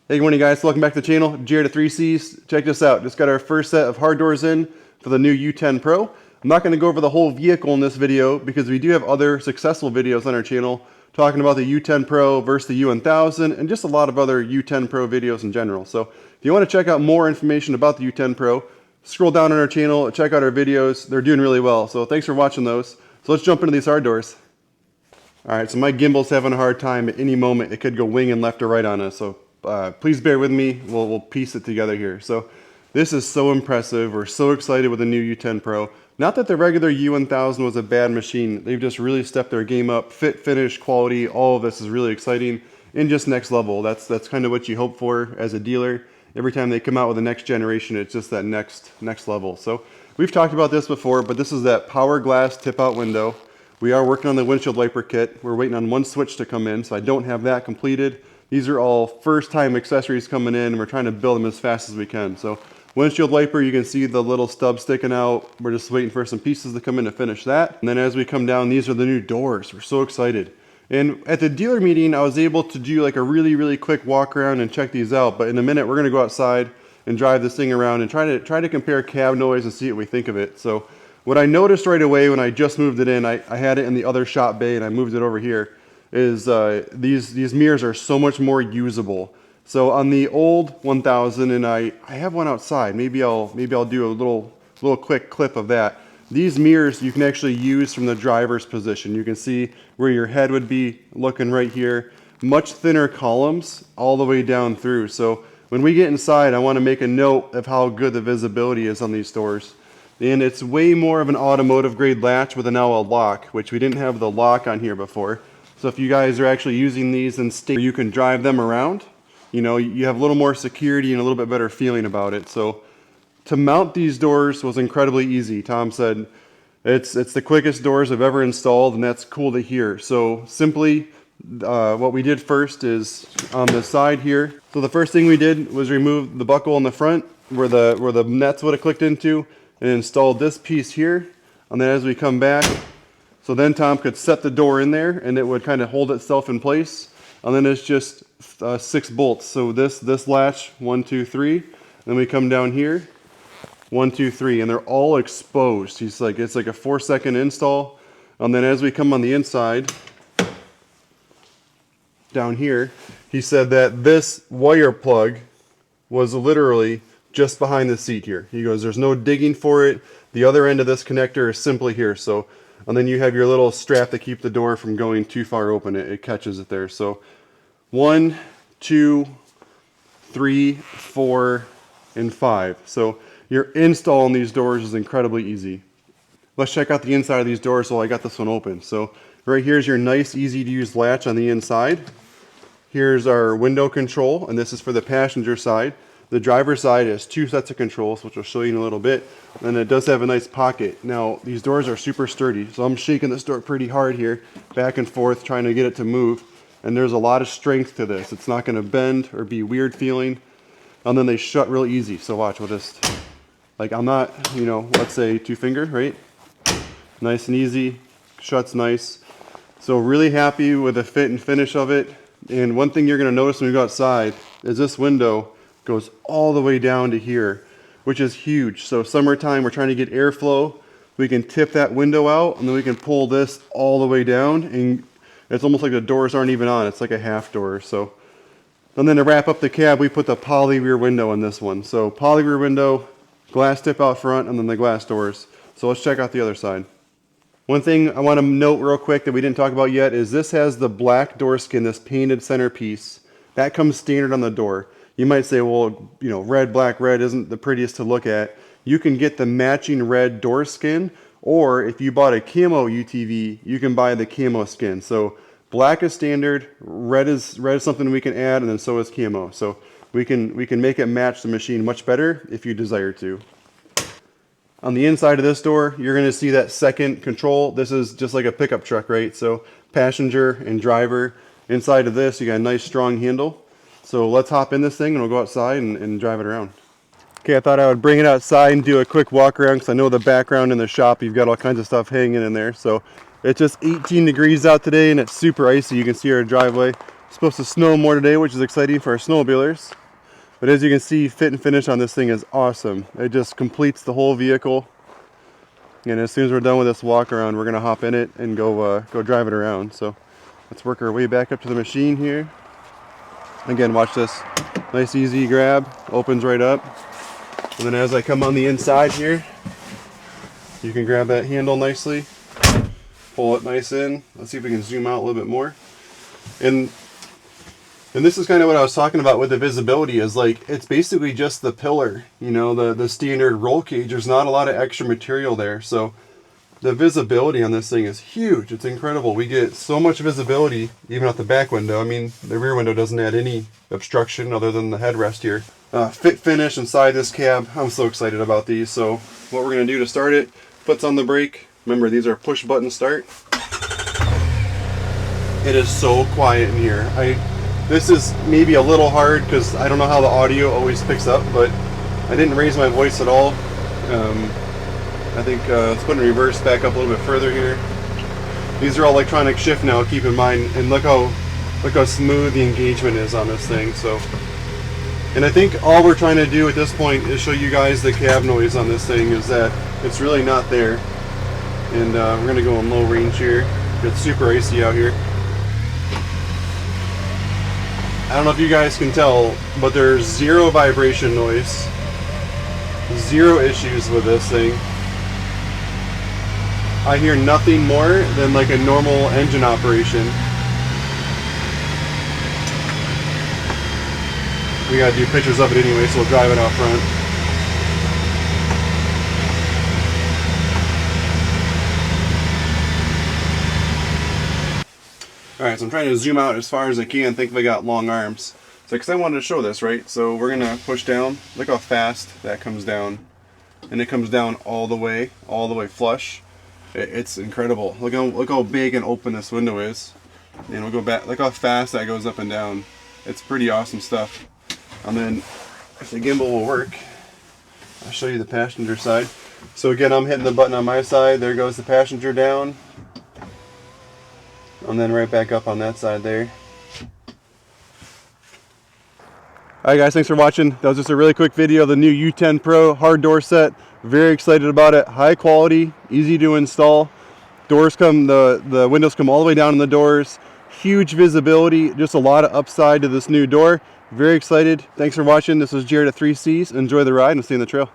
Hey, good morning guys, welcome back to the channel. Jared at 3Cs. Check this out, just got our first set of hard doors in for the new U10 Pro. I'm not going to go over the whole vehicle in this video because we do have other successful videos on our channel talking about the U10 Pro versus the U1000 and just a lot of other U10 Pro videos in general. So if you want to check out more information about the U10 Pro, scroll down on our channel, check out our videos. They're doing really well, so thanks for watching those. So let's jump into these hard doors. Alright, so my gimbal's having a hard time. At any moment it could go winging left or right on us, so please bear with me. We'll piece it together here. So this is so impressive. We're so excited with the new U10 Pro. Not that the regular U1000 was a bad machine. They've just really stepped their game up. Fit, finish, quality, all of this is really exciting and just next level. That's kind of what you hope for as a dealer. Every time they come out with the next generation, it's just that next level. So we've talked about this before, but this is that power glass tip out window. We are working on the windshield wiper kit. We're waiting on one switch to come in, so I don't have that completed. These are all first time accessories coming in and we're trying to build them as fast as we can. So windshield wiper, you can see the little stub sticking out. We're just waiting for some pieces to come in to finish that. And then as we come down, these are the new doors. We're so excited. And at the dealer meeting, I was able to do like a really quick walk around and check these out. But in a minute, we're gonna go outside and drive this thing around and try to compare cab noise and see what we think of it. So what I noticed right away when I just moved it in, I had it in the other shop bay and I moved it over here, is these mirrors are so much more usable. So on the old 1000, and I have one outside, maybe I'll do a little quick clip of that. These mirrors you can actually use from the driver's position. You can see where your head would be looking right here. Much thinner columns all the way down through. So when we get inside, I want to make a note of how good the visibility is on these doors. And it's way more of an automotive grade latch with now a lock, which we didn't have the lock on here before. So if you guys are actually using these in state, you can drive them around, you know, you have a little more security and a little bit better feeling about it. So to mount these doors was incredibly easy. Tom said it's the quickest doors I've ever installed, and that's cool to hear. So simply what we did first is on the side here. So the first thing we did was remove the buckle in the front where the nuts would have clicked into and installed this piece here. And then as we come back, so then Tom could set the door in there and it would kind of hold itself in place. And then it's just 6 bolts. So this latch, 1, 2, 3. Then we come down here, 1, 2, 3, and they're all exposed. It's like a 4-second install. And then as we come on the inside, down here, he said that this wire plug was literally just behind the seat here. He goes, there's no digging for it. The other end of this connector is simply here. So, and then you have your little strap to keep the door from going too far open. It catches it there. So 1, 2, 3, 4, and 5. So your install on these doors is incredibly easy. Let's check out the inside of these doors while I got this one open. So right here's your nice, easy to use latch on the inside. Here's our window control, and this is for the passenger side. The driver's side has 2 sets of controls, which I'll show you in a little bit. And it does have a nice pocket. Now, these doors are super sturdy, so I'm shaking this door pretty hard here, back and forth, trying to get it to move. And there's a lot of strength to this. It's not going to bend or be weird feeling. And then they shut real easy. So watch, we'll just, like I'm not, you know, let's say 2-finger, right? Nice and easy, shuts nice. So really happy with the fit and finish of it. And one thing you're going to notice when we go outside is this window goes all the way down to here, which is huge. So summertime, we're trying to get airflow. We can tip that window out and then we can pull this all the way down, and it's almost like the doors aren't even on. It's like a half door. So, and then to wrap up the cab, we put the poly rear window in this one. So poly rear window, glass tip out front, and then the glass doors. So let's check out the other side. One thing I want to note real quick that we didn't talk about yet is this has the black door skin, this painted centerpiece. That comes standard on the door. You might say, well, you know, red, black, red isn't the prettiest to look at. You can get the matching red door skin, or if you bought a camo UTV, you can buy the camo skin. So black is standard, red is something we can add, and then so is camo. So we can make it match the machine much better if you desire to. On the inside of this door, you're going to see that second control. This is just like a pickup truck, right? So passenger and driver. Inside of this, you got a nice strong handle. So let's hop in this thing and we'll go outside and drive it around. Okay, I thought I would bring it outside and do a quick walk around because I know the background in the shop, you've got all kinds of stuff hanging in there. So it's just 18 degrees out today and it's super icy. You can see our driveway. It's supposed to snow more today, which is exciting for our snowmobilers. But as you can see, fit and finish on this thing is awesome. It just completes the whole vehicle. And as soon as we're done with this walk around, we're gonna hop in it and go drive it around. So let's work our way back up to the machine here. Again, watch this. Nice easy grab, opens right up. And then as I come on the inside here, you can grab that handle nicely, pull it nice in. Let's see if we can zoom out a little bit more. And this is kind of what I was talking about with the visibility, is like, it's basically just the pillar, you know, the standard roll cage. There's not a lot of extra material there. So the visibility on this thing is huge. It's incredible. We get so much visibility even out the back window. I mean, the rear window doesn't add any obstruction other than the headrest here. Fit finish inside this cab. I'm so excited about these. So what we're going to do to start it, foot's on the brake. Remember, these are push button start. It is so quiet in here. This is maybe a little hard because I don't know how the audio always picks up, but I didn't raise my voice at all. I think let's put in reverse, back up a little bit further here. These are all electronic shift now, keep in mind, and look how smooth the engagement is on this thing. So, and I think all we're trying to do at this point is show you guys the cab noise on this thing, is that it's really not there. And we're gonna go in low range here. It's super icy out here. I don't know if you guys can tell, but there's zero vibration noise, zero issues with this thing. I hear nothing more than like a normal engine operation. We gotta do pictures of it anyway, so we'll drive it out front. Alright, so I'm trying to zoom out as far as I can. Think if I got long arms. So, because I wanted to show this, right? So we're gonna push down. Look how fast that comes down. And it comes down all the way flush. It's incredible. Look how big and open this window is. And we'll go back. Look how fast that goes up and down. It's pretty awesome stuff. And then if the gimbal will work, I'll show you the passenger side. So again, I'm hitting the button on my side. There goes the passenger down. And then right back up on that side there. Alright guys, thanks for watching. That was just a really quick video of the new U10 Pro hard door set. Very excited about it. High quality, easy to install. Doors come, the windows come all the way down in the doors. Huge visibility, just a lot of upside to this new door. Very excited. Thanks for watching. This was Jared at 3Cs. Enjoy the ride and stay in the trail.